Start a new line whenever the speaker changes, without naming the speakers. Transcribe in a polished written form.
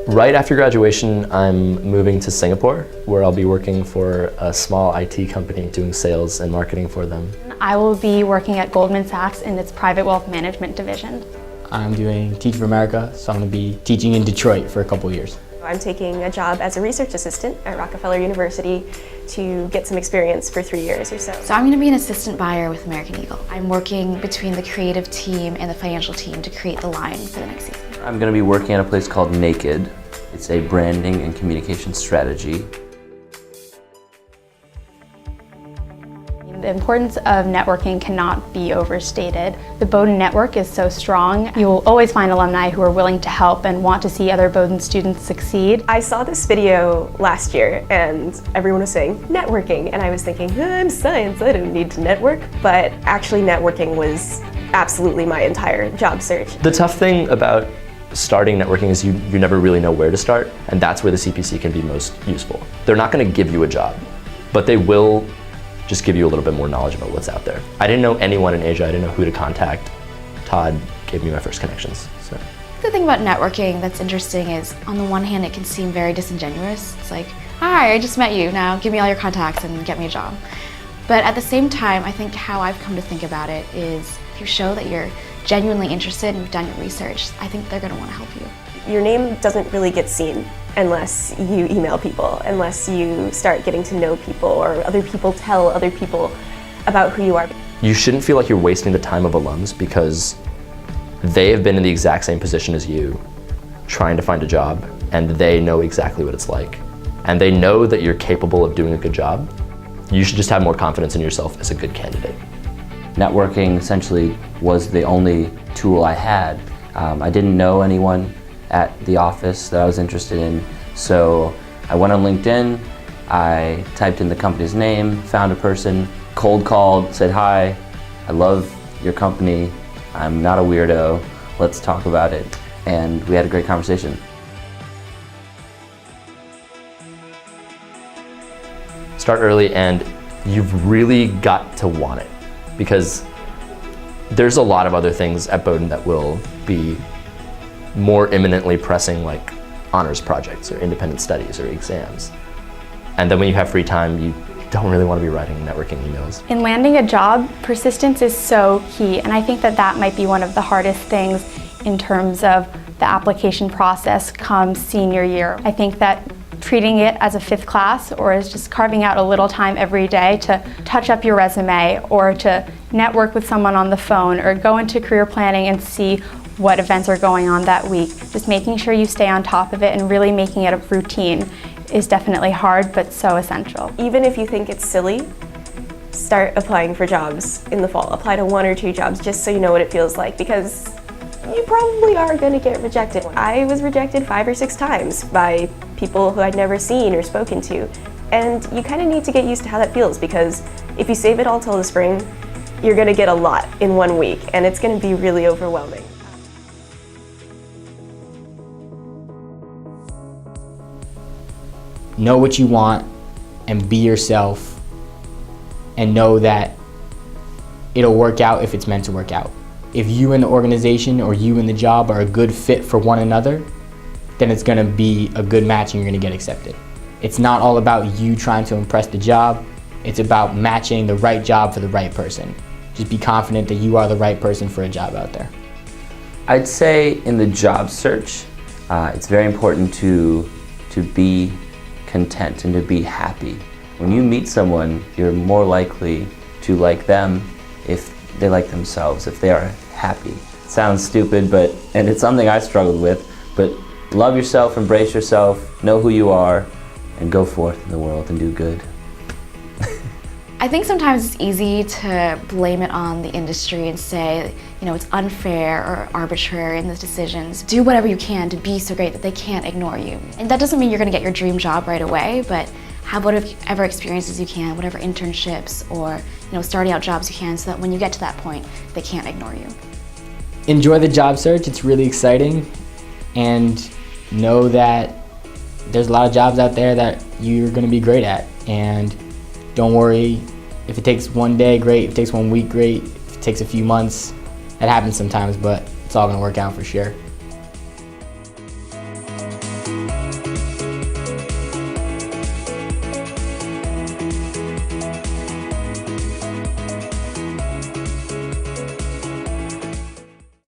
Right after graduation, I'm moving to Singapore, where I'll be working for a small IT company doing sales and marketing for them.
I will be working at Goldman Sachs in its private wealth management division.
I'm doing Teach for America, so I'm going to be teaching in Detroit for a couple years.
I'm taking a job as a research assistant at Rockefeller University to get some experience for 3 years or so.
So I'm going to be an assistant buyer with American Eagle. I'm working between the creative team and the financial team to create the line for the next season.
I'm going to be working at a place called Naked. It's a branding and communication strategy.
The importance of networking cannot be overstated. The Bowdoin network is so strong. You will always find alumni who are willing to help and want to see other Bowdoin students succeed.
I saw this video last year and everyone was saying networking, and I was thinking, I'm science, I don't need to network. But actually networking was absolutely my entire job search.
The tough thing about starting networking is you never really know where to start, and that's where the CPC can be most useful. They're not going to give you a job, but they will just give you a little bit more knowledge about what's out there. I didn't know anyone in Asia, I didn't know who to contact. Todd gave me my first connections. So.
The thing about networking that's interesting is, on the one hand, it can seem very disingenuous. It's like, hi, I just met you, now give me all your contacts and get me a job. But at the same time, I think how I've come to think about it is, if you show that you're genuinely interested and you've done your research, I think they're going to want to help you.
Your name doesn't really get seen unless you email people, unless you start getting to know people, or other people tell other people about who you are.
You shouldn't feel like you're wasting the time of alums because they have been in the exact same position as you, trying to find a job, and they know exactly what it's like. And they know that you're capable of doing a good job. You should just have more confidence in yourself as a good candidate.
Networking essentially was the only tool I had. I didn't know anyone at the office that I was interested in, so I went on LinkedIn, I typed in the company's name, found a person, cold called, said, hi, I love your company, I'm not a weirdo, let's talk about it. And we had a great conversation.
Start early, and you've really got to want it, because there's a lot of other things at Bowdoin that will be more imminently pressing, like honors projects or independent studies or exams. And then when you have free time, you don't really want to be writing networking emails.
In landing a job, persistence is so key, and I think that that might be one of the hardest things in terms of the application process come senior year. I think that treating it as a fifth class, or as just carving out a little time every day to touch up your resume, or to network with someone on the phone, or go into career planning and see what events are going on that week. Just making sure you stay on top of it and really making it a routine is definitely hard, but so essential.
Even if you think it's silly, start applying for jobs in the fall. Apply to 1 or 2 jobs just so you know what it feels like, because you probably are going to get rejected. I was rejected 5 or 6 times by people who I'd never seen or spoken to. And you kind of need to get used to how that feels, because if you save it all till the spring, you're going to get a lot in 1 week, and it's going to be really overwhelming.
Know what you want and be yourself, and know that it'll work out if it's meant to work out. If you and the organization or you and the job are a good fit for one another, then it's going to be a good match and you're going to get accepted. It's not all about you trying to impress the job, it's about matching the right job for the right person. Just be confident that you are the right person for a job out there.
I'd say in the job search, it's very important to be content and to be happy. When you meet someone, you're more likely to like them if they like themselves, if they are happy. It sounds stupid, and it's something I struggled with, but love yourself, embrace yourself, know who you are, and go forth in the world and do good.
I think sometimes it's easy to blame it on the industry and say, it's unfair or arbitrary in the decisions. Do whatever you can to be so great that they can't ignore you. And that doesn't mean you're going to get your dream job right away, but have whatever experiences you can, whatever internships or starting out jobs you can, so that when you get to that point, they can't ignore you.
Enjoy the job search, it's really exciting, and know that there's a lot of jobs out there that you're going to be great at. And don't worry, if it takes 1 day, great. If it takes 1 week, great. If it takes a few months, that happens sometimes, but it's all going to work out for sure.